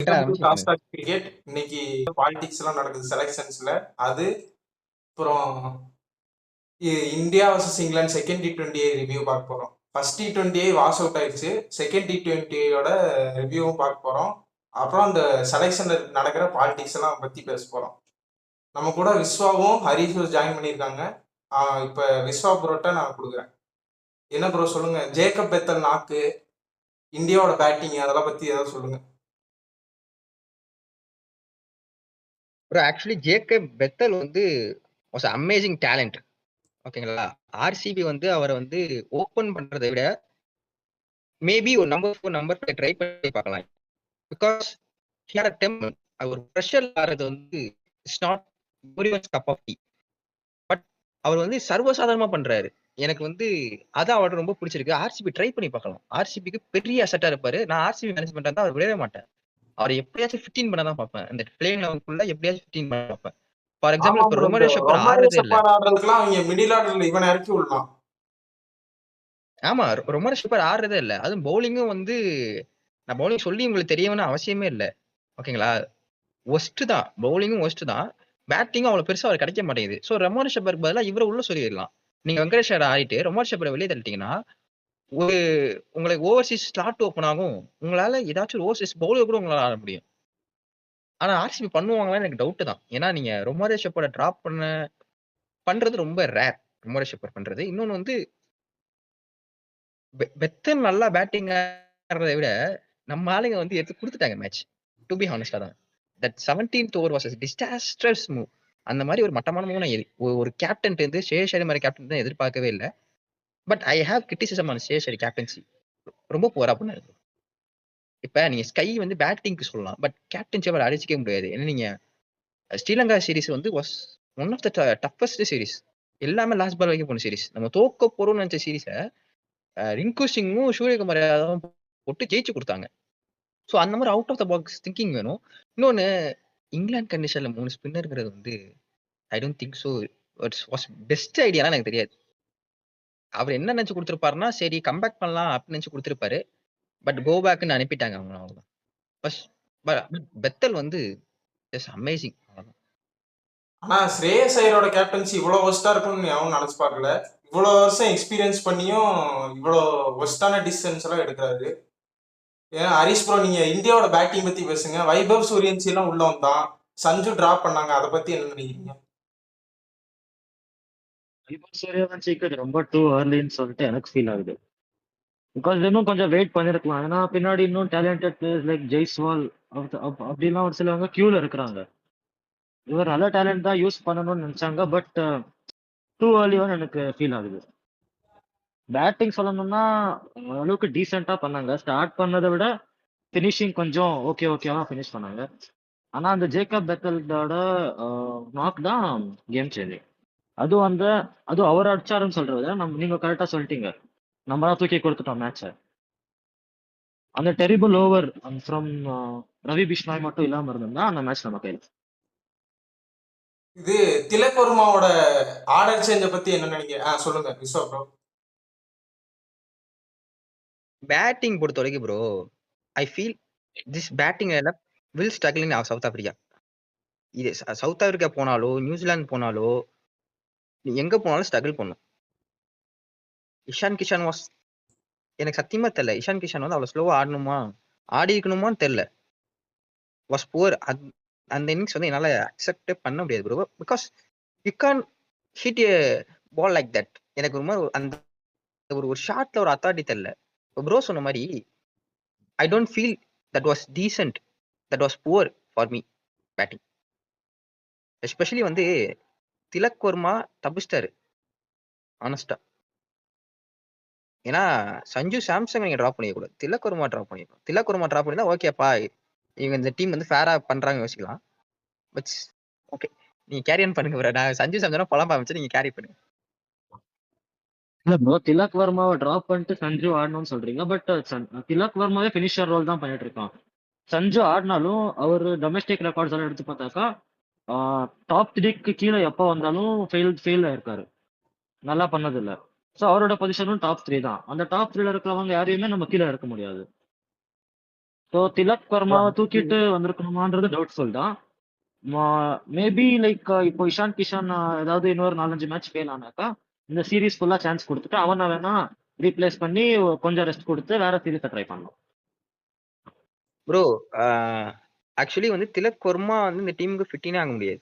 ரைட்டா welcome to ஆரம்பிச்சு toss பண்ணுங்க. Talk cricket. இன்னைக்கு பாலிடிக்ஸ் எல்லாம் நடக்குது செலெக்ஷன்ஸ்ல. அது அப்புறம் இந்தியா வர்சஸ் இங்கிலாந்து செகண்ட் டி20 ரிவ்யூ பார்க்க போறோம். ஃபர்ஸ்ட் டி20 வாஷ் அவுட் ஆயிடுச்சு. செகண்ட் டி20யோட ரிவ்யூவும் பார்க்க போறோம். அப்புறம் அந்த செலெக்ஷன்ல நடக்கிற பாலிடிக்ஸ் எல்லாம் பத்தி பேச போறோம். நம்ம கூட விஸ்வாவும் ஹரிஷும் ஜாயின் பண்ணியிருக்காங்க. இப்ப விஸ்வா ப்ரோட்ட நான் கொடுக்குறேன். என்ன ப்ரோ சொல்லுங்க, ஜேக்கப் பெத்தல் நாக்கு, இந்தியாவோட பேட்டிங் அதெல்லாம் பத்தி ஏதாவது சொல்லுங்க. ப்ரோ ஆக்சுவலி ஜேக்கப் பெத்தல் வந்து வாஸ் அமேசிங் டேலண்ட். ஓகேங்களா? ஆர்சிபி வந்து அவரை வந்து ஓபன் பண்றதை விட மேபி ஒரு நம்பர் 4 நம்பர் 5 ட்ரை பண்ணி பார்க்கலாம். Because he had a temper. அவர் ப்ரெஷர் ஆறது வந்து it's not everyone's cup of tea. But அவர் வந்து சர்வசாதாரணமா பண்றாரு. எனக்கு வந்து அதான் அவரோட ரொம்ப பிடிச்சிருக்கு. ஆர்சிபி ட்ரை பண்ணி பார்க்கலாம். ஆர்சிபிக்கு பெரிய அசெட்டா இருப்பாரு. நான் ஆர்சிபி மேனேஜ்மெண்ட் தான் அவர் விடவே மாட்டேன். அவரை எப்படியாச்சும் 15 பண்ண தான் பார்ப்பேன். அந்த பிளேயிங் லெவலுக்குள்ள எப்படியாச்சும் 15 பண்ண பார்ப்பேன். ஃபார் ஆமா எக்ஸாம்பிள் இப்ப ப்ரோ, இந்த ரொமாரியோ ஷெப்பர் ரொமாரியோ ஆடுறதே இல்ல. செப்பார் ஆடுறதுக்குலாம் அவங்க மிடில் ஆர்டர்ல இவனை இறக்கி விடலாம். ஆமா, ரொமாரியோ ஷெப்பர் ஆடுறதே இல்ல. அதுவும் பவுலிங்கும் வந்து நான் பவுலிங் சொல்லி உங்களுக்கு தெரியணும்னு அவசியமே இல்ல. ஓகேங்களா? ஒஸ்ட் தான். பவுலிங்கும் ஒஸ்ட் தான். பேட்டிங்கும் அவ்வளவு பெருசா அவர் கிடைக்க மாட்டேங்குது. சோ ரொமாரியோ ஷெப்பருக்கு பதிலா இவரை உள்ள சொல்லிடலாம். நீங்க வெங்கடேஷ் ஐயர் ஆடிட்டு ரொமாரியோ ஷெப்பரை வெளியே தள்ளிட்டீங்கன்னா ஒரு உங்களுக்கு ஓவர்சீஸ் ஸ்லாட் ஓப்பன் ஆகும். உங்களால ஏதாச்சும் ஓவர்சீஸ் பவுலர் கூட உங்களால ஆட முடியும். ஆனா ஆர்சிபி பண்ணுவாங்களான்னு எனக்கு டவுட் தான். ஏன்னா நீங்க ரொமாரியோ ஷெப்பரை டிராப் பண்றது ரொம்ப ரேர். ரொமாரியோ ஷெப்பர் பண்றது. இன்னொன்னு வந்து பெத்தன் நல்லா பேட்டிங் ஆடுறதை விட நம்ம ஆளுங்க வந்து எடுத்து குடுத்துட்டாங்க மேட்ச். டு பி ஹானஸ்டா தான். That 17th over was disastrous move. அந்த மாதிரி ஒரு மட்டமான மூவ் நான் ஒரு கேப்டன் இருந்து சேஷரி மாதிரி கேப்டன் தான் எதிர்பார்க்கவே இல்லை. But I have criticism on சேஷரி கேப்டன்சி. ரொம்ப போரா பண்ணாரு. இப்ப நீங்க ஸ்கை வந்து பேட்டிங்க்கு சொல்லலாம். பட் கேப்டன்சி அவர் அடிச்சிக்க முடியாது. ஏன்னா நீங்க ஸ்ரீலங்கா சீரிஸ் வந்து was one of the toughest series. எல்லாமே லாஸ்ட் பால் வரைக்கும் போன சீரிஸ். நம்ம தோக்க போறோம்னு நினைச்ச சீரிஸை ரிங்கு சிங்கும் சூரியகுமார் யாதவும் போட்டு ஜெயிச்சு கொடுத்தாங்க. ஸோ அந்த மாதிரி out of the box thinking வேணும். இன்னொன்னு இங்கிலாந்து கண்டிஷன்ல 3 ஸ்பின்னர்ங்கிறது வந்து I don't think so it's was best ஐடியாலாம் எனக்கு தெரியாது. அவர் என்ன நினைச்சு கொடுத்துருப்பாருன்னா சரி கம்பேக் பண்ணலாம் அப்படின்னு நினைச்சு கொடுத்துருப்பாரு. பட் கோ பேக்னு அனுப்பிட்டாங்க அவங்க. அவ்வளவுதான். பெத்தல் வந்து ஜஸ்ட் அமேசிங். ஆனா ஸ்ரேயஸ் ஐயரோட கேப்டன்சி இவ்வளவு ஒஸ்டா இருக்கும்னு யாரும் நினைச்சு பார்க்கல. இவ்வளவு வருஷம் எக்ஸ்பீரியன்ஸ் பண்ணியும் இவ்வளவு ஒஸ்டான டிசிஷன்ஸ் எல்லாம் எடுக்கிறாரு. ஏன் ஹரிஷ் ப்ரோ, நீங்க இந்தியாவோட பேட்டிங் பத்தி பேசுங்க. வைபவ் சூரியன்சி எல்லாம் உள்ள வந்தான், சஞ்சு டிராப் பண்ணாங்க, அதை பத்தி என்ன நினைக்கிறீங்க? வைபவ் சூரியவன்சிக்கு இது ரொம்ப டூ ஏர்லின்னு சொல்லிட்டு எனக்கு ஃபீல் ஆகுது. பிகாஸ் இன்னும் கொஞ்சம் வெயிட் பண்ணிருக்கலாம். ஏன்னா பின்னாடி இன்னும் டேலண்டட் பிளேயர்ஸ் லைக் ஜெய்ஸ்வால் அப்படிலாம் ஒரு சிலவங்க கியூல இருக்கிறாங்க. இவர் நல்ல டேலண்ட் தான் யூஸ் பண்ணணும்னு நினைச்சாங்க. பட் டூ ஏர்லியோன்னு எனக்கு ஃபீல் ஆகுது. பேட்டிங் சொல்லணும்னா அளவுக்கு டீசெண்டா பண்ணாங்க. ஸ்டார்ட் பண்ணதை விட ஃபினிஷிங் கொஞ்சம் ஓகேவா ஃபினிஷ் பண்ணாங்க. ஆனா அந்த ஜேக்கப் பெத்தலோட நாக் தான் கேம் சேஞ்சிங். அதுவும் அவர் அடிச்சாருன்னு சொல்றத நீங்க கரெக்டா சொல்லிட்டீங்க. நம்ம தான் தூக்கி கொடுத்துட்டோம் மேட்சை. அந்த terrible over from Ravi Bishnoi மட்டும் இல்லாம இருந்திருந்தா அந்த மேட்ச் நம்ம கையில். இது திலக் வர்மாவோட ஆர்டர் சேஞ்ச பத்தி என்ன நினைக்கிறீங்க? சொல்லுங்க விஸ்வா ப்ரோ. பேட்டிங் பொறுத்த வரைக்கும் bro I feel this batting will struggle in South Africa. இது சவுத் ஆப்பிரிக்கா போனாலோ நியூசிலாந்து போனாலோ நீ எங்க போனாலும் ஸ்ட்ரகிள் பண்ணும். இஷான் கிஷான் வாஸ் எனக்கு சத்தியமா தெரியல. இஷான் கிஷான் வந்து அவ்வளவு ஸ்லோவா ஆடி இருக்கணுமான்னு தெரியல. Was poor. அந்த இன்னிங்ஸ் வந்து என்னால அக்செப்டே பண்ண முடியாது bro. Because you can hit a ball like that. எனக்கு ரொம்ப அந்த ஒரு ஷாட்ல ஒரு அத்தாரிட்டி தெரியல. ப்ரோ சொன்ன மாதிரி I don't feel that was decent. That was poor for me batting. Especially வந்து திலக் வர்மா தப்பிச்சிட்டாரு ஆனஸ்டா. ஏன்னா சஞ்சு சாம்சங் நீங்க டிராப் பண்ணிக்கூடாது. திலக் வர்மா டிராப் பண்ணிருக்கோம். திலக் வர்மா டிராப் பண்ணிருந்தா ஓகேப்பா இவங்க இந்த டீம் வந்து ஃபேரா பண்றாங்க யோசிக்கலாம். பட் ஓகே நீங்க கேரி ஆன் பண்ணுங்க ப்ரோ. நான் சஞ்சு சாம்சனா பழம் ஆரம்பிச்சு நீங்க கேரி பண்ணுங்க. இல்ல ப்ரோ, திலக் வர்மாவை டிராப் பண்ணிட்டு சஞ்சு ஆடணும்னு சொல்றீங்க. பட் திலக் வர்மாவே பினிஷர் ரோல் தான் பண்ணிட்டு இருக்கான். சஞ்சு ஆடினாலும் அவர் டொமஸ்டிக் ரெக்கார்ட்ஸ் எல்லாம் எடுத்து பார்த்தாக்கா டாப் 3க்கு கீழே எப்போ வந்தாலும் ஃபெயில் ஆயிருக்காரு. நல்லா பண்ணது இல்ல. ஸோ அவரோட பொசிஷனும் டாப் 3 தான். அந்த டாப் 3ல இருக்கிறவங்க யாரையுமே நம்ம கீழே இறக்க முடியாது. ஸோ திலக் வர்மாவை தூக்கிட்டு வந்திருக்கணுமான்றது டவுட்ஃபுல் தான். மேபி லைக் இப்போ இஷான் கிஷான் ஏதாவது இன்னொரு 4-5 மேட்ச் ஃபெயில் ஆனாக்கா இந்த சீரிஸ் ஃபுல்லா சான்ஸ் கொடுத்துட்டு அவனை வேணா ரீப்ளேஸ் பண்ணி கொஞ்சம் ரெஸ்ட் கொடுத்து வேற சீரிஸை ட்ரை பண்ணலாம். ப்ரோ ஆக்சுவலி வந்து திலக் வர்மா வந்து இந்த டீமுக்கு ஃபிட்டினே ஆக முடியாது.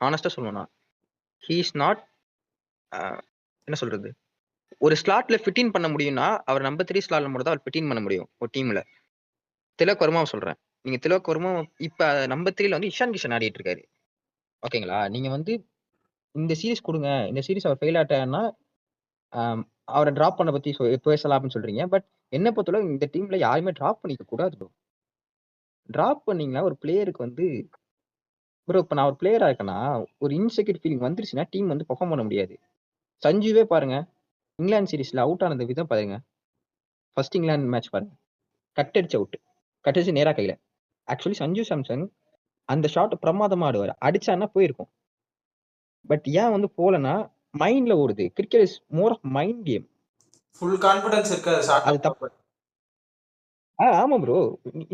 ஹானஸ்டா சொல்லணும்னா ஹீ இஸ் நாட் என்ன சொல்றது, ஒரு ஸ்லாட்ல ஃபிட்டின் பண்ண முடியும்னா அவர் நம்பர் 3 ஸ்லாட்ல மட்டும் தான் அவர் ஃபிட்டின் பண்ண முடியும் ஒரு டீம்ல. திலக் வர்மாவை சொல்றேன். நீங்க திலக் வர்மா இப்ப நம்பர் 3ல வந்து இஷான் கிஷன் ஆடிட்டு இருக்காரு. ஓகேங்களா? நீங்க வந்து இந்த சீரிஸ் கொடுங்க, இந்த சீரிஸ் அவர் ஃபெயில் ஆட்டாருன்னா அவரை டிராப் பண்ண பத்தி பேசலாம் அப்படின்னு சொல்றீங்க. பட் என்ன பொறுத்தளவு இந்த டீம்ல யாருமே டிராப் பண்ணிக்க கூடாது ப்ரோ. டிராப் பண்ணீங்கன்னா ஒரு பிளேயருக்கு வந்து ப்ரோ இப்ப நான் ஒரு பிளேயரா இருக்கேன்னா ஒரு இன்செக்யூர் ஃபீலிங் வந்துருச்சுன்னா டீம் வந்து பெர்ஃபார்ம் பண்ண முடியாது. சஞ்சுவே பாருங்க, இங்கிலாந்து சீரிஸ்ல அவுட் ஆனது விதம் பாருங்க. ஃபர்ஸ்ட் இங்கிலாந்து மேட்ச் பாருங்க, கட் அடிச்சு அவுட், கட் அடிச்சு நேரா கையில. ஆக்சுவலி சஞ்சு சாம்சன் அந்த ஷாட் பிரமாதமா ஆடுவார், அடிச்சான்னா போயிருக்கும். பட் ஏன் வந்து போலன்னா மைண்ட்ல ஓடுது. Cricket is more of mind game. Full confidence இருக்காது ஷார்ட் அது தப்பு. ஆமா ப்ரோ,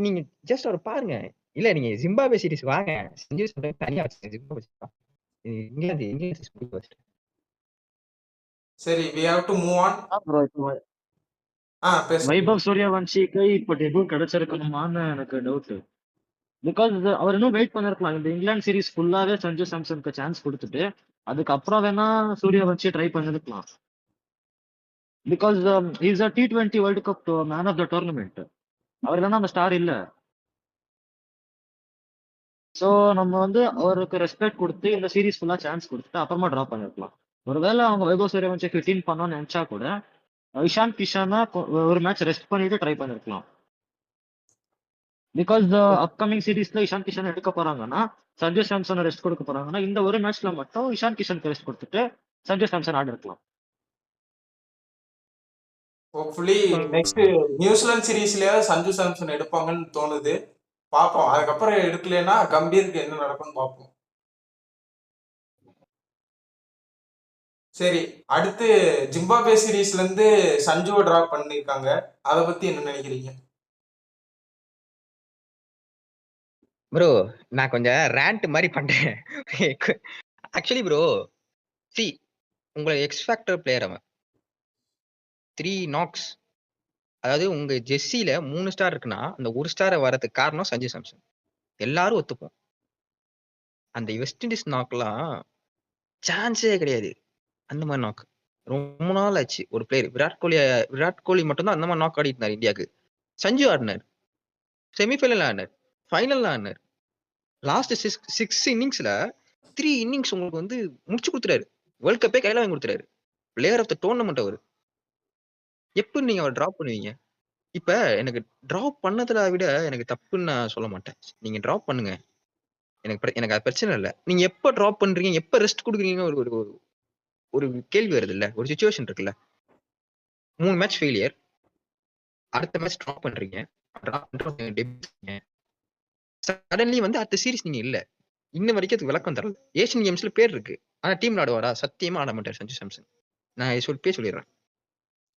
நீங்க ஜஸ்ட் அவரை பாருங்க. இல்ல நீங்க ஜிம்பாப்வே சீரிஸ் வாங்க, சஞ்சு சாம்சன் தனியா வச்சுங்க. Zimbabwe England series first. சரி, we have to move on. Bro இப்போ பேசுங்க. வைபவ் சூரியவன்ஷிக்கு இப்போ டெபியூ கிடைச்சிருக்கணுமான்னு எனக்கு டவுட். பிகாஸ் அவர் இன்னும் வெயிட் பண்ணிருக்கலாம். இந்த இங்கிலாந்து சீரிஸ் ஃபுல்லாவே சஞ்சு சாம்சனுக்கு சான்ஸ் கொடுத்துட்டு அதுக்கப்புறம் வேணா சூரியவன்ஷி ட்ரை பண்ணிருக்கலாம். Because is a T20 world cup man of the tournament. அவர் இல்லைன்னா அந்த ஸ்டார் இல்ல. ஸோ நம்ம வந்து அவருக்கு ரெஸ்பெக்ட் கொடுத்து இந்த சீரிஸ் ஃபுல்லா சான்ஸ் கொடுத்துட்டு அப்புறமா ட்ராப் பண்ணிருக்கலாம். ஒருவேளை அவங்க வைபவ் சூரியவன்ஷி 15 பண்ணணும்னு நினைச்சா கூட இஷான் கிஷானா ஒரு மேட்ச் ரெஸ்ட் பண்ணிட்டு ட்ரை பண்ணிருக்கலாம். பிகாஸ் அப்கமிங் சீரிஸ்ல இஷான் கிஷன் எடுக்க போறாங்கன்னா சஞ்சு சாம்சன் ரெஸ்ட் கொடுக்க போறாங்கன்னா இந்த ஒரு மேட்ச்ல மட்டும் இஷான் கிஷனுக்கு ரெஸ்ட் கொடுத்துட்டு சஞ்சு சாம்சன் ஆடி இருக்கலாம். ஹோப்ஃபுல்லி நெக்ஸ்ட் நியூசிலாந்து சீரீஸ்லயே சஞ்சு சாம்சன் எடுப்பாங்கன்னு தோணுது. பார்ப்போம். அதுக்கப்புறம் எடுக்கலைன்னா கம்பீருக்கு என்ன நடக்கும்னு பார்ப்போம். சரி, அடுத்து ஜிம்பாப்வே சீரீஸ்ல இருந்து சஞ்சுவை டிராப் பண்ணிருக்காங்க. அதை பத்தி என்ன நினைக்கிறீங்க? ப்ரோ நான் கொஞ்சம் ரேண்ட் மாதிரி பண்றேன். ஆக்சுவலி ப்ரோ சி உங்களை எக்ஸ் ஃபேக்டர் பிளேயர் அவன் 3 நாக்ஸ். அதாவது உங்க ஜெர்சியில 3 ஸ்டார் இருக்குன்னா அந்த ஒரு ஸ்டாரை வரதுக்கு காரணம் சஞ்சு சாம்சன். எல்லாரும் ஒத்துப்போம். அந்த வெஸ்ட் இண்டீஸ் நாக்லாம் சான்ஸே கிடையாது. அந்த மாதிரி நாக் ரொம்ப நாள் ஆச்சு. ஒரு பிளேயர் விராட் கோலி மட்டும்தான் அந்த மாதிரி நாக் ஆடிட்டு இருந்தார் இந்தியாவுக்கு. சஞ்சு ஆடினார், செமிஃபைனல் ஆடினார், ஃபைனல் ஆடினார். லாஸ்ட் 6 இன்னிங்ஸ்ல 3 இன்னிங்ஸ் உங்களுக்கு வந்து முடிச்சு கொடுத்துறாரு. வேர்ல்ட் கப்பே கையில வாங்கி கொடுத்துறாரு. பிளேயர் ஆஃப் த டோர்னமெண்ட் அவர். எப்படி நீங்க அவர் டிராப் பண்ணுவீங்க? இப்ப எனக்கு டிராப் பண்ணதுல விட எனக்கு தப்புன்னு நான் சொல்ல மாட்டேன். நீங்க டிராப் பண்ணுங்க, எனக்கு அது பிரச்சனை இல்லை. நீங்க எப்ப டிராப் பண்றீங்க, எப்ப ரெஸ்ட் கொடுக்குறீங்க, ஒரு ஒரு ஒரு கேள்வி வருது இல்ல, ஒரு சுச்சுவேஷன் இருக்குல்ல. 3 மேட்ச் ஃபெயிலியர், அடுத்த மேட்ச் டிராப் பண்றீங்க, சடன்லி வந்து அடுத்த சீரிஸ் நீங்க இல்ல. இன்ன வரைக்கும் அதுக்கு விளக்கம் தரல. ஏசியன் கேம்ஸ்ல பேர் இருக்கு, ஆனா டீம்ல ஆடுவாரா? சத்தியமா ஆட மாட்டார் சஞ்சு சாம்சன். நான் சொல்லிடுறேன்.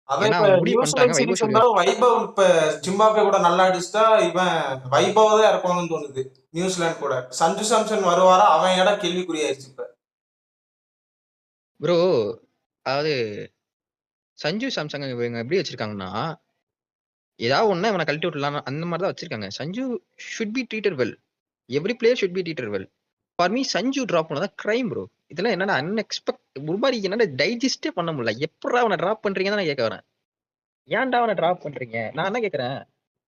அதான் இப்ப நியூசிலாந்து சீரிஸ் இருந்தாலும் வைபவ் இப்ப ஜிம்பாப்வே கூட நல்லா அடிச்சுட்டா இவன் வைபவ் தான் இறக்கணும்னு தோணுது. நியூசிலாந்து கூட சஞ்சு சாம்சன் வருவாரா? அவன் இடம் கேள்விக்குறியாயிருச்சு இப்ப. ப்ரோ அதாவது சஞ்சு சாம்சங் இவங்க எப்படி வச்சிருக்காங்கன்னா, ஏதாவது ஒண்ணு இவனை கழட்டி விடலாம் அந்த மாதிரி தான் வச்சிருக்காங்க. Sanju should be treated well. Every player should be treated well. For me Sanju drop பண்ணதான் கிரைம் ப்ரோ. இதெல்லாம் என்னன்னா அன்எக்ஸ்பெக்ட். ஒரு மாதிரி என்னன்னா டைஜஸ்டே பண்ண முடியல. எப்படா அவனை டிராப் பண்றீங்கன்னு நான் கேட்க வரேன். ஏன்டா அவனை டிராப் பண்றீங்க? நான் என்ன கேட்கறேன்,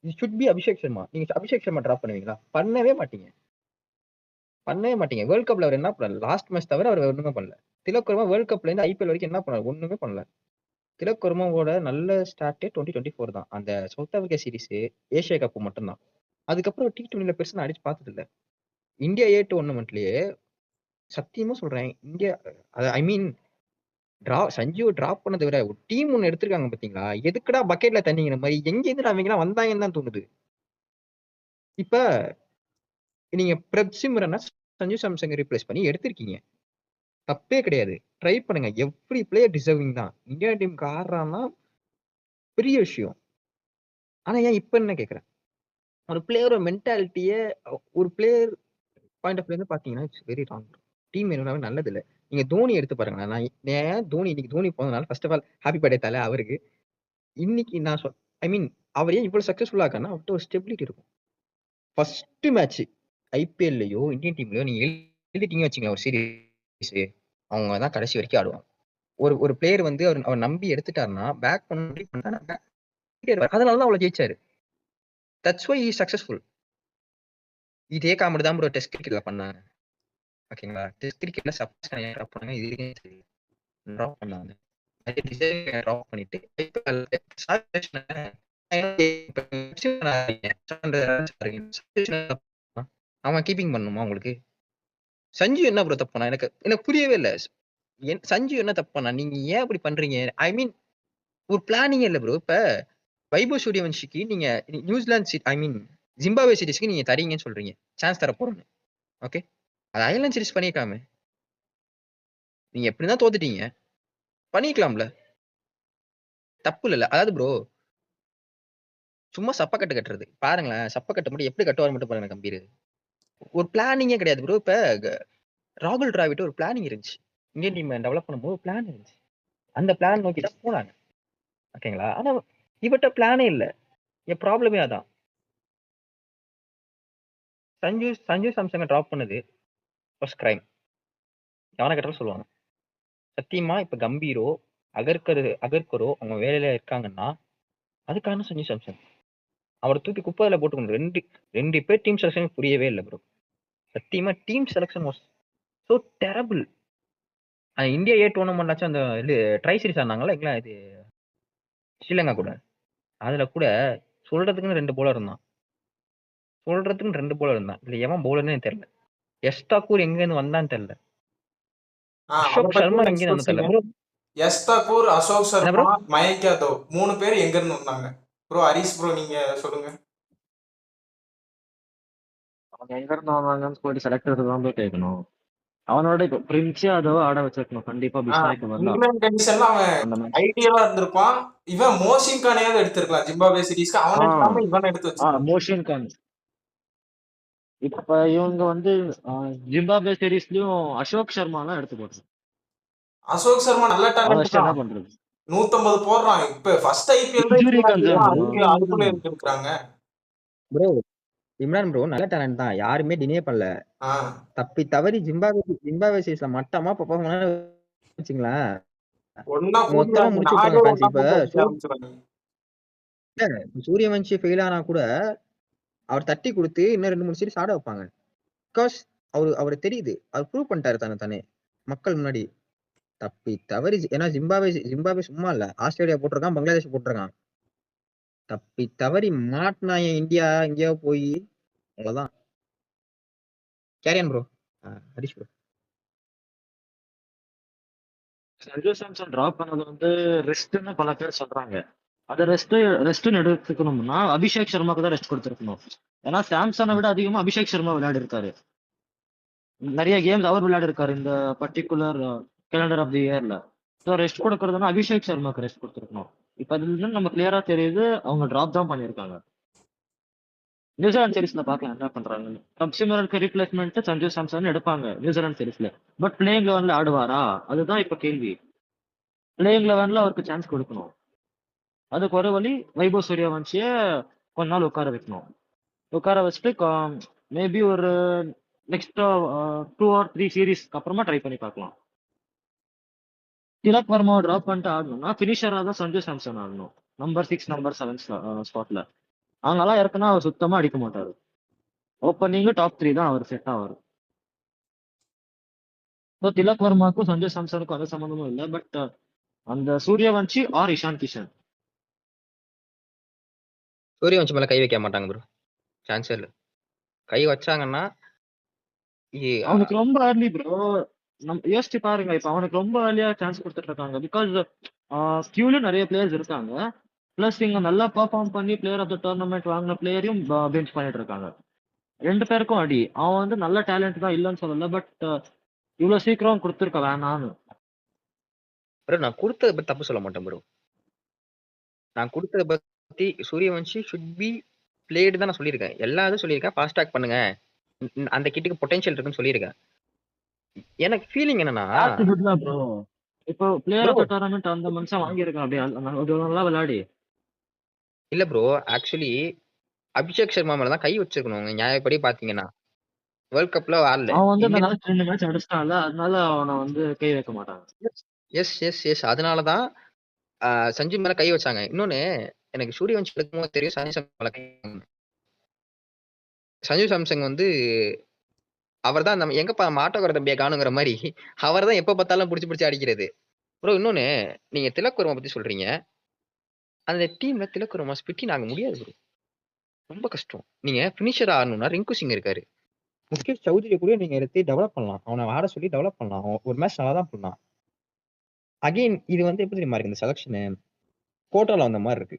இது ஷுட் பி அபிஷேக் சர்மா. நீங்க அபிஷேக் சர்மா டிராப் பண்ணுவீங்களா? பண்ணவே மாட்டீங்க. வேர்ல்ட் கப்ல அவர் என்ன பண்ணல? லாஸ்ட் மேட்ச் தவிர அவர் ஒண்ணுமே பண்ணல. திலக் வர்மா வேர்ல்ட் கப்ல இருந்து ஐபிஎல் வரைக்கும் என்ன பண்ணாரு? ஒண்ணுமே பண்ணல. திலக் வர்மாவோட நல்ல ஸ்டார்ட் 2024 தான். அந்த south Africa series, Asia cup மட்டும்தான். அதுக்கப்புறம் T20ல பெருசா அடிச்சு பார்த்தது இல்ல. இந்தியா A டோர்னமெண்ட்லயே சத்தியமா சொல்றேன், India I mean Sanjeev drop பண்ணதை விட ஒரு டீம் ஒண்ணு எடுத்திருக்காங்க பாத்தீங்களா? எதுக்குடா பக்கெட்ல தண்ணிங்கிற மாதிரி எங்க இருந்து அவங்க எல்லாம் வந்தாங்கன்னு தான் தோணுது. இப்ப நீங்க பிரப் சிம்ரனை சஞ்சு சாம்சங் ரீப்ளேஸ் பண்ணி எடுத்திருக்கீங்க, தப்பே கிடையாது. ட்ரை பண்ணுங்க. எவ்ரி பிளேயர் டிசர்விங் தான். இந்தியா டீமுக்கு ஆடுறான்னா பெரிய விஷயம். ஆனா ஏன் இப்ப என்ன கேக்குறேன், ஒரு பிளேயரோட மென்டாலிட்டியே ஒரு பிளேயர் பாயிண்ட் ஆஃப் வியூ பாத்தீங்கன்னா இட்ஸ் வெரி ராங். டீம் என்னவே நல்லது இல்ல. நீங்க தோனி எடுத்து பாருங்க. நான் ஏன் தோனி இன்னைக்கு தோனி போனதுனால first of all happy birthday தல அவருக்கு. இன்னைக்கு நான் ஐ மீன் அவர் ஏன் இவ்வளவு சக்சஸ்ஃபுல்லா இருக்காருன்னா அவர்கிட்ட ஒரு ஸ்டெபிலிட்டி இருக்கும். ஃபர்ஸ்ட் மேட்ச் ஐபிஎல்லையோ இந்தியன் டீம்லயோ நீங்க எழுதிட்டீங்க வச்சுங்களேன் ஒரு சீரீஸ், அவங்க தான் கடைசி வரைக்கும் ஆடுவாங்க. ஒரு ஒரு பிளேயர் வந்து அவர் நம்பி எடுத்துட்டாருன்னா பேக் பண்ண அதனாலதான் அவ்வளவு ஜெயிச்சாரு. That's why is successful. இதே காமெடி தான் ப்ரோ டெஸ்ட் கிரிக்கெட்ல பண்ணாங்க. ஓகேங்களா? டெஸ்ட் கிரிக்கெட்ல சப்போஸ் ட்ராப் பண்ணாங்க. இது ட்ராப் பண்ணாங்க. ட்ராப் பண்ணிட்டு அவன் கீப்பிங் பண்ணுமா உங்களுக்கு? சஞ்சு என்ன ப்ரோ தப்பு பண்ணா? எனக்கு புரியவே இல்ல. சஞ்சு என்ன தப்பு பண்ணா? நீங்க ஏன் அப்படி பண்றீங்க? ஐ மீன் ஒரு பிளானிங் இல்ல ப்ரோ. இப்ப வைபவ் சூரியவன்ஷிக்கு நீங்க நியூசிலாந்து ஐ மீன் ஜிம்பாப்வே சீரிஸ்க்கு நீங்க தரீங்கன்னு சொல்றீங்க. சான்ஸ் தர போறோம்னு. ஓகே. அது ஐர்லாந்து சீரிஸ் பண்ணிருக்காமே. நீங்க எப்படிதான் தோத்துட்டீங்க. பண்ணிக்கலாம்ல. தப்பு இல்ல. அதாவது ப்ரோ சும்மா சப்பக்கட்டு கட்டுறது. பாருங்களேன், சப்பக்கட்டு மட்டும் எப்படி கட்டுவார் மட்டும் பாருங்க கம்பீர். ஒரு பிளானிங்கே கிடையாது ப்ரோ. இப்ப ராகுல் டிராவிட் ஒரு பிளானிங் இருந்துச்சு. இந்தியன் டீம் டெவலப் பண்ணும்போது ஒரு பிளான் இருந்துச்சு. அந்த பிளான் நோக்கி தான் போனாங்க. ஓகேங்களா? ஆனா இவட்ட பிளானே இல்ல. என் ப்ராப்ளமே அதான். சஞ்சு சாம்சனை டிராப் பண்ணது ஃபர்ஸ்ட் கிரைம். எவனை கேட்டாலும் சொல்லுவாங்க. சத்தியமா இப்ப கம்பீரோ அகர்கரோ அவங்க வேலையில இருக்காங்கன்னா அதுக்கான சஞ்சு சாம்சன். அவரை தூக்கி குப்பையில போட்டுக்கணும். ரெண்டு பேர் டீம் செலக்ஷன் புரியவே இல்லை ப்ரோ. சத்தியமா team selection was so terrible. India A tournament ஆச்சு. அந்த ட்ரை சீரிஸ் ஆனாங்களா இல்ல இது ஸ்ரீலங்கா கூட. அதுல கூட சொல்றதுக்குன்னு 2 bowler இருந்தான். இல்ல எவன் பவுலர்னே தெரியல. எஸ்தாக்கூர் எங்க இருந்து வந்தான்னு தெரியல. அசோக் சர்மா எங்க இருந்து தெரியல ப்ரோ. எஸ்தாக்கூர், அசோக் சர்மா, மயங்க் யாதவ் 3 பேர் எங்க இருந்து வந்தாங்க ப்ரோ? ஹரிஷ் ப்ரோ நீங்க சொல்லுங்க. அவங்க எங்க இருந்து வந்தாங்கன்னு போயிட்டு செலக்டர் தான் போய் கேட்கணும். அவனோட இப்ப பிரின்ஸ் யாதவ் ஆட வச்சிருக்கணும் கண்டிப்பா. பிஸ்னாய்க்கு பதிலா இங்கிலாந்து கண்டிஷன்ல அவன் ஐடியலா இருந்திருப்பான். இவன் மோஷின் கானையாவது எடுத்திருக்கலாம் ஜிம்பாப்வே சீரிஸ்க்கு. அவன் எடுக்காம இவன் எடுத்து வச்சிருக்கான். மோஷின் கான். இப்ப இவங்க வந்து ஜிம்பாப்வே சீரிஸ்லயும் அசோக் சர்மா தான் எடுத்து போட்டு. அசோக் சர்மா நல்ல டேலண்ட் தான். என்ன பண்றது? 150 போடுறான். இப்ப ஃபர்ஸ்ட் ஐபிஎல் அதுக்குள்ள இருக்காங்க ப்ரோ. இம்ரான் ப்ரோ நல்ல டேலண்ட் தான். யாருமே டினே பண்ணல. தப்பி தவறி ஜிம்பாப்வே சீரிஸ்ல மட்டமா பெர்ஃபார்ம் பண்ணா வச்சுங்களேன். மொத்தமா முடிச்சு விட்டுறாங்க. இப்ப சூரியவன்ஷி ஃபெயில் ஆனா கூட அவர் தட்டி கொடுத்து இன்னும் 2-3 சீரிஸ் ஆட வைப்பாங்க. பிகாஸ் அவரு தெரியுது. அவர் ப்ரூவ் பண்ணிட்டாரு தானே மக்கள் முன்னாடி. தப்பி தவறி ஏன்னா ஜிம்பாப்வே சும்மா இல்ல. ஆஸ்திரேலியா போட்டிருக்கான், பங்களாதேஷ் போட்டிருக்கான். தப்பி தவறி மாட்டினா இந்தியா எங்கேயோ போய் அவ்வளவுதான். Carry on bro. Harish bro. Sanju Samson drop பண்ணது வந்து ரெஸ்ட்னு பல பேர் சொல்றாங்க. அதை ரெஸ்ட்னு எடுத்துக்கணும்னா அபிஷேக் சர்மாக்கு தான் ரெஸ்ட் கொடுத்துருக்கணும். ஏன்னா சாம்சனை விட அதிகமா அபிஷேக் சர்மா விளையாடி இருக்காரு. நிறைய கேம்ஸ் அவர் விளையாடி இருக்காரு இந்த பர்டிகுலர் கேலண்டர் ஆஃப் தி இயர்ல. ஸோ ரெஸ்ட் கொடுக்கறதுனா அபிஷேக் சர்மாக்கு ரெஸ்ட் கொடுத்துருக்கணும். இப்ப அதுல இருந்து நம்ம கிளியரா தெரியுது அவங்க டிராப் தான் பண்ணியிருக்காங்க. நியூசிலாந்து சீரிஸ்ல பாக்கலாம் என்ன பண்றாங்க. சப்சிமரனுக்கு ரீப்ளேஸ்மெண்ட் சஞ்சு சாம்சன் எடுப்பாங்க நியூசிலாந்து சீரிஸ்ல. பட் பிளேயிங் லெவன்ல ஆடுவாரா? அதுதான் இப்ப கேள்வி. பிளேயிங் லெவன்ல அவருக்கு சான்ஸ் கொடுக்கணும். அதுக்கு ஒரு வழி வைபவ் சூரியவன்ஷிய கொஞ்ச நாள் உட்கார வைக்கணும். உட்கார வச்சுட்டு மேபி ஒரு நெக்ஸ்ட் 2 or 3 சீரீஸ்க்கு அப்புறமா ட்ரை பண்ணி பார்க்கலாம். திலக் வர்மாவை டிராப் பண்ணிட்டு ஆடணும்னா பினிஷரா தான் சஞ்சு சாம்சன் ஆடணும். நம்பர் 6 நம்பர் 7 ஸ்பாட்ல. அவங்கெல்லாம் இறக்குனா அவர் சுத்தமா அடிக்க மாட்டாரு. ஓப்பனிங் டாப் 3 தான் அவர் செட் ஆவாரு. ஸோ திலக் வர்மாக்கும் சஞ்சு சாம்சனுக்கும் அது சம்மந்தமும் இல்லை. பட் அந்த சூரியவன்ஷி ஆர் இஷான் கிஷன். சூரியவன்ஷி மேல கை வைக்க மாட்டாங்க ப்ரோ. சான்ஸே இல்ல. கை வச்சாங்கன்னா அவனுக்கு ரொம்ப ஏர்லி ப்ரோ. யோசிச்சு பாருங்க. இப்ப அவனுக்கு ரொம்ப ஏர்லியா சான்ஸ் கொடுத்துட்டு இருக்காங்க. பிகாஸ் கியூல நிறைய பிளேயர்ஸ் இருக்காங்க. பிளஸ் இங்க நல்லா பெர்ஃபார்ம் பண்ணி பிளேயர் ஆஃப் த டோர்னமெண்ட் வாங்கின பிளேயரையும் பெஞ்ச் பண்ணிட்டு இருக்காங்க. 2 பேருக்கும் அடி. அவன் வந்து நல்ல டேலண்ட் தான் இல்லைன்னு சொல்லல. பட் இவ்வளவு சீக்கிரம் கொடுத்துருக்க வேணான்னு. ப்ரோ நான் கொடுத்தத பத்தி தப்பு சொல்ல மாட்டேன் ப்ரோ. நான் கொடுத்தத பத்தி சூரியவன்ஷி should be பிளேடு தான் நான் சொல்லியிருக்கேன். எல்லா இதுவும் சொல்லியிருக்கேன். ஃபாஸ்ட் ட்ராக் பண்ணுங்க. அந்த கிட்டுக்கு பொட்டன்ஷியல் இருக்குன்னு சொல்லியிருக்கேன். எனக்கு ஃபீலிங் என்னன்னா ஆட்டிடியூட் தான் ப்ரோ. இப்போ player bro of the tournament அந்த மனுஷன் வாங்கியிருக்கான் அப்படியே நல்லா விளையாடி. இல்ல ப்ரோ ஆக்சுவலி அபிஷேக் சர்மா மேல தான் கை வச்சிருக்கணும் நியாயப்படி பாத்தீங்கன்னா. வேர்ல்ட் கப்ல ஆடல. அவன் வந்து இந்த இந்தியன் மேட்ச் 2 மேட்ச் அடிச்சிட்டான்ல, அதனால அவனை வந்து கை வைக்க மாட்டாங்க. எஸ் அதனாலதான் சஞ்சு மேல கை வச்சாங்க. இன்னொன்னு எனக்கு சூரியவன்ஷி இருக்கும்போது தெரியும் சஞ்சு சாம்சங் வந்து அவர் தான் நம்ம எங்கப்பா மாட்டோக்கிற தம்பியை காணுங்கிற மாதிரி அவர் தான் எப்ப பார்த்தாலும் பிடிச்சி அடிக்கிறது. ப்ரோ இன்னொன்னு நீங்க திலக் வர்மா பத்தி சொல்றீங்க. அந்த டீம்ல திலக் வர்மா ஸ்பிட்டின் ஆக முடியாது ப்ரோ. ரொம்ப கஷ்டம். நீங்க பினிஷர் ஆடணும்னா ரிங்கு சிங் இருக்காரு. முகேஷ் சௌத்ரியை கூட நீங்க எடுத்து டெவலப் பண்ணலாம். அவனை ஆட சொல்லி டெவலப் பண்ணலாம். அவன் ஒரு மேட்ச் நல்லா தான் பண்ணான். அகைன் இது வந்து எப்படி தெரியுமா இருக்கு இந்த செலக்ஷனு கோட்டால வந்த மாதிரி இருக்கு.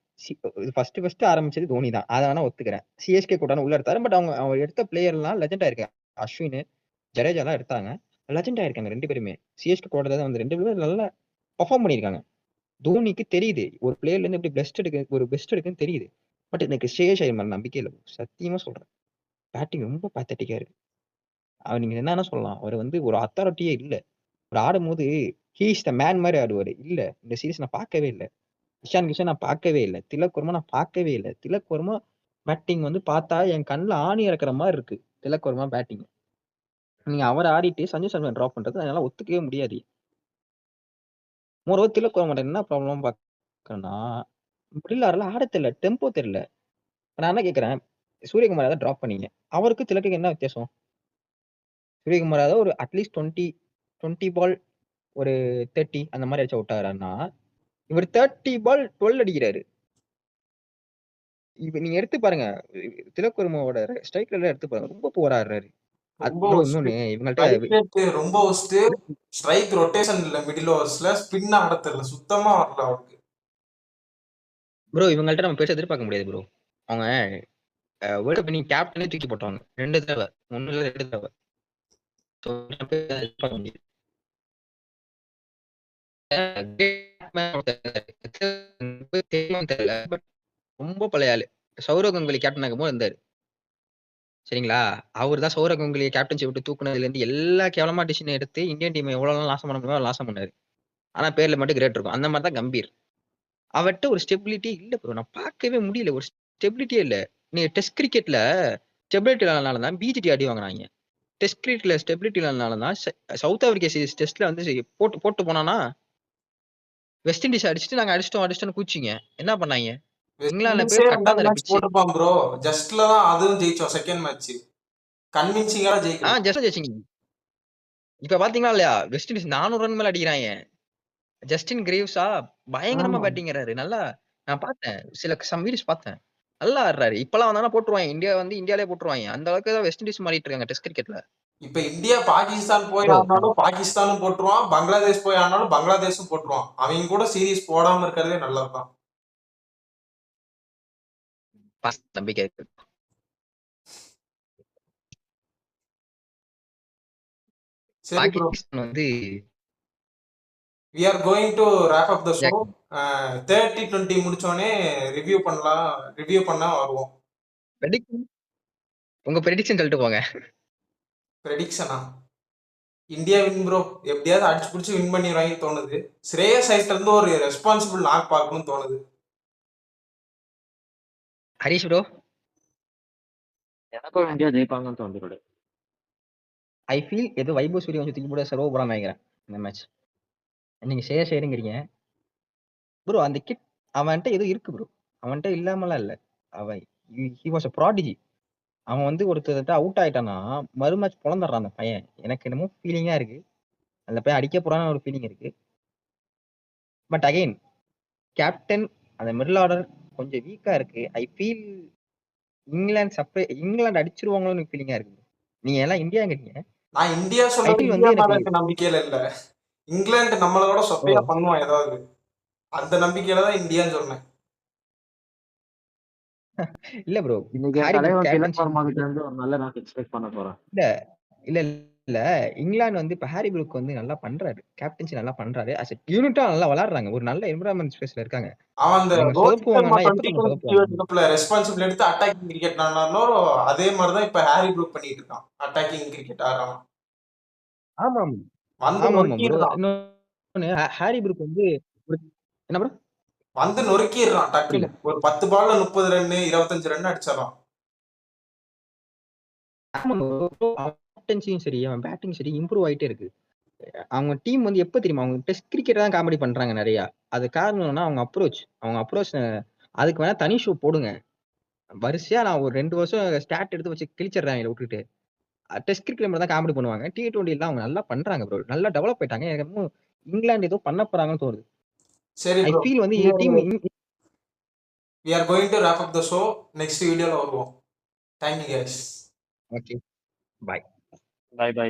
ஃபர்ஸ்ட் ஆரம்பிச்சது தோனி தான். அதை வேணா ஒத்துக்கிறேன். சிஎஸ்கே கோட்டான உள்ள எடுத்தாரு. பட் அவங்க எடுத்த பிளேயர் எல்லாம் லெஜெண்ட் ஆயிருக்காங்க. அஸ்வின் ஜடேஜா எல்லாம் எடுத்தாங்க. லெஜெண்ட் ஆயிருக்காங்க 2 பேருமே. சிஎஸ்கே கோட்டால தான் வந்து 2 பேரும் நல்லா பெர்ஃபார்ம் பண்ணியிருக்காங்க. தோனிக்கு தெரியுது ஒரு பிளேயர்ல இருந்து எப்படி பெஸ்ட் எடுக்குன்னு தெரியுது. பட் எனக்கு ஸ்ரேயஸ் ஐயர் மேல நம்பிக்கை இல்லை. சத்தியமா சொல்றேன். பேட்டிங் ரொம்ப பேத்தட்டிக்கா இருக்கு. அவர் நீங்க என்னன்னா சொல்லலாம். அவர் வந்து ஒரு அத்தாரிட்டியே இல்ல. அவர் ஆடும்போது ஹீ இஸ் த மேன் மாதிரி ஆடுவாரு. இல்ல இந்த சீரீஸ் நான் பார்க்கவே இல்லை. இஷான் கிஷன் நான் பார்க்கவே இல்லை. திலக் வர்மா நான் பார்க்கவே இல்லை. திலக் வர்மா பேட்டிங் வந்து பார்த்தா என் கண்ணில் ஆணி இறக்குற மாதிரி இருக்கு. திலக் வர்மா பேட்டிங் நீங்க அவர் ஆடிட்டு சஞ்சு சர்மா டிராப் பண்றது அதனால ஒத்துக்கவே முடியாது. மோரோவர் திலக் வர்மா என்ன ப்ராப்ளம் பார்க்கறேன்னா மிடில் ஆர்டர்ல ஆட தெரியல. டெம்போ தெரியல. நான் என்ன கேட்கறேன் சூரியகுமார் ஏதாவது டிராப் பண்ணீங்க. அவருக்கு திலக்கு என்ன வித்தியாசம்? சூரியகுமார் ஏதாவது ஒரு அட்லீஸ்ட் 20 பால் ஒரு 30 அந்த மாதிரி அடிச்சு அவுட் ஆகுறாருன்னா இவர் 30 பால் 12 அடிக்கிறாரு. இப்ப நீங்க எடுத்து பாருங்க திலக் வர்மாவோட ஸ்ட்ரைக்ல எடுத்து பாருங்க. ரொம்ப போரா ஆடுறாரு. ரொம்ப ப்ரோ worst. இன்னொன்னு இவங்கள்ட்ட Strike rate ரொம்ப worst. ஸ்ட்ரைக் ரொட்டேஷன் இல்ல மிடில் ஓவர்ஸ்ல ஸ்பின் ஆட தெரியல. சுத்தமா வரல அவருக்கு. ப்ரோ இவங்கள்ட்ட நம்ம பேச எதிர்பார்க்க முடியாது ப்ரோ. அவங்க வேர்ல்ட் கப் நீங்க கேப்டனே தூக்கி போட்டாங்க 2 தடவை 1 இல்ல 2 தடவை. So, எதிர்பார்க்க முடியாது. தெரியல பட் ரொம்ப பழைய ஆளு. சௌரவ் கங்குலி கேப்டன் ஆகும் போது இருந்தாரு. சரிங்களா? அவர் தான் சௌரவ் கங்குலியை கேப்டன்ஷிப் விட்டு தூக்குனதுல இருந்து எல்லா கேவலமா டிசிஷன் எடுத்து இந்தியன் டீம் எவ்வளவு நாசம் பண்ண முடியுமோ நாசம் பண்ணாரு. ஆனா பேர்ல மட்டும் கிரேட் இருக்கும். அந்த மாதிரி தான் கம்பீர். அவர்கிட்ட ஒரு ஸ்டெபிலிட்டி இல்ல ப்ரோ. நான் பார்க்கவே முடியல. ஒரு ஸ்டெபிலிட்டியே இல்ல. நீங்க டெஸ்ட் கிரிக்கெட்ல ஸ்டெபிலிட்டி இல்லாதனால தான் பிஜிடி அடி வாங்கினாங்க. டெஸ்ட் கிரிக்கெட்ல ஸ்டெபிலிட்டி இல்லாதனால தான் சவுத் ஆப்பிரிக்கா சீரிஸ் டெஸ்ட்ல வந்து போட்டு போனானா வெஸ்ட் இண்டீஸ் அடிச்சுட்டு நாங்க அடிச்சிட்டோம்னு கூச்சிங்க. என்ன பண்ணாங்க? இங்கிலாந்துல இந்தியன்ஸே போய் 2 கட்டாந்தர மேட்ச் பிச்சு. போட்டிருப்பான் ப்ரோ. ஜஸ்ட்ல தான் அதுவும் ஜெயிச்சோம் செகண்ட் மேட்ச். கன்வின்சிங்கா ஜெயிக்கல. ஜஸ்ட் ஜெயிச்சிங்க. இப்ப பாத்தீங்களா இல்லையா? வெஸ்ட் இண்டீஸ் 400 ரன் மேல அடிக்கிறாங்க. ஜஸ்டின் கிரீவ்ஸா பயங்கரமா ஆமா. பேட்டிங்கிறாரு. நல்லா நான் பார்த்தேன். சம் வீடியோஸ் பார்த்தேன். நல்லா ஆடுறாரு. இப்பலாம் வந்தானா போட்டுருவாங்க. இந்தியாலயே போட்டுருவாங்க. அந்த அளவுக்கு தான் வெஸ்ட் இண்டீஸ் மாறிட்டு இருக்காங்க டெஸ்ட் கிரிக்கெட்ல. இப்ப இந்தியா பாகிஸ்தான் போய் ப்ரோ ஆனாலும் பாகிஸ்தானும் போட்டுருவான். பங்களாதேஷ் போய் ஆனாலும் பங்களாதேஷும் போட்டுருவான். அவங்க கூட சீரிஸ் போடாம இருக்கிறதே நல்லதுதான். நம்பிக்கை இருக்கு. சரி ப்ரோ. பாகிஸ்தான் வந்து we are going to wrap up the show. 30-20 முடிச்சோடனே ரிவ்யூ பண்ண வருவோம். உங்க ப்ரெடிக்ஷன் சொல்லிட்டு போங்க. ப்ரெடிக்ஷனா இந்தியா வின் ப்ரோ. எப்படியாவது அடிச்சு பிடிச்சி வின் பண்ணிடுவாங்க தோணுது. ஸ்ரேயஸ் ஐயர்ல இருந்து ஒரு ரெஸ்பான்சிபிள் நாக் பார்க்கணும்னு தோணுது. ஹரிஷ் ப்ரோ எனக்கும் இந்தியா ஜெயிப்பாங்கன்னு தோணுது. ஐ ஃபீல் ஏதோ வைபவ் சூரியவன்ஷி தூக்கி போட சர்வ் போடாம நினைக்கிறேன் இந்த மேட்ச். நீங்க ஷேருங்கிறீங்க ப்ரோ. அந்த கிட் அவன்கிட்ட ஏதோ இருக்கு ப்ரோ. அவன்கிட்ட இல்லாமலாம் இல்ல. அவன் ஹி வாஸ் அ ப்ராடிஜி. அவன் வந்து ஒருத்தர் அவுட் ஆயிட்டானா மறு மேட்ச் பொழந்துடுறான் அந்த பையன். எனக்கு என்னமோ ஃபீலிங்கா இருக்கு. அந்த பையன் அடிக்க போறான்னு ஒரு ஃபீலிங் இருக்கு. பட் அகைன் கேப்டன் அந்த மிடில் ஆர்டர் கொஞ்சம் வீக்கா இருக்கு. ஐ ஃபீல் இங்கிலாந்து அடிச்சிருவாங்களோன்னு ஃபீலிங்கா இருக்கு. நீங்க எல்லாம் இந்தியாங்கிறீங்க. நான் இந்தியா ஐ சொல்றது ஃபீல் இந்தியா வந்து மேல எனக்கு இருக்க நம்பிக்கையில இல்ல. இங்கிலாந்து நம்மளோட சொப்பையா பண்ணுவான் ஏதாவது. அந்த நம்பிக்கையில தான் இந்தியான்னு சொன்னேன். இல்ல ப்ரோ இன்னைக்கு தலைவன் திலக் வர்மா கிட்ட இருந்து ஒரு நல்ல நாக் எக்ஸ்பெக்ட் பண்ண போறேன். இல்ல இல்ல இங்கிலாந்து வந்து இப்ப ஹாரி ப்ரூக் வந்து நல்லா பண்றாரு. கேப்டன்சி நல்லா பண்றாரு. அஸ் எ யூனிட்டா நல்லா விளையாடுறாங்க. ஒரு நல்ல என்விரான்மென்ட் ஸ்பேஸ்ல இருக்காங்க. அவன் அந்த இவங்க ரோஹித் சர்மா சொதப்புவாங்கன்னா எப்ப தெரியுமா 2020 வேர்ல்ட் சொதப்புவாங்க? கப்ல ரெஸ்பான்சிபிள் எடுத்து அட்டாக்கிங் கிரிக்கெட் ஆனானோ அதே மாதிரி தான் இப்ப ஹாரி ப்ரூக் பண்ணிட்டு இருக்கான். அட்டாக்கிங் கிரிக்கெட் ஆடுறான். ஆமாம். வந்து ஆமாமா ப்ரோ. நொறுக்கிடுறான். இன்னொன்னு ஹாரி ப்ரூக் வந்து ஒரு என்ன ப்ரோ? வந்து நொறுக்கிடுறான் டக்குன்னு. புரியல. ஒரு 10 பால்ல 30 ரன் 25 ரன் அடிச்சிடறான். ஆமா ப்ரோ. அவன் கேப்டன்சியும் சரி, அவன் பேட்டிங் சரி இம்ப்ரூவ் ஆயிட்டே இருக்கு. அவங்க டீம் வந்து எப்ப தெரியுமா? அவங்க டெஸ்ட் கிரிக்கெட் தான் காமெடி பண்றாங்க நெறையா. அது காரணம் என்னன்னா அவங்க அப்ரோச். அவங்க அப்ரோச் அதுக்கு வேணா தனி ஷோ போடுங்க. வரிசையா நான் ஒரு 2 வருஷம் ஸ்டாட் எடுத்து வச்சு கிழிச்சிடுறாங்க விட்டுட்டு. டெஸ்ட் கிரிக்கெட்ல மட்டும் தான் காமெடி பண்ணுவாங்க. T20லாம் அவங்க நல்லா பண்றாங்க ப்ரோ. நல்லா டெவலப் ஆயிட்டாங்க. எனக்கு என்னமோ இங்கிலாந்து ஏதோ பண்ண போறாங்கன்னு தோணுது. சரி ஐ ப்ரோ. ஃபீல் வந்து team we are going to wrap up the show. Next வீடியோல வருவோம். Thank you guys. Okay. Bye. Bye by.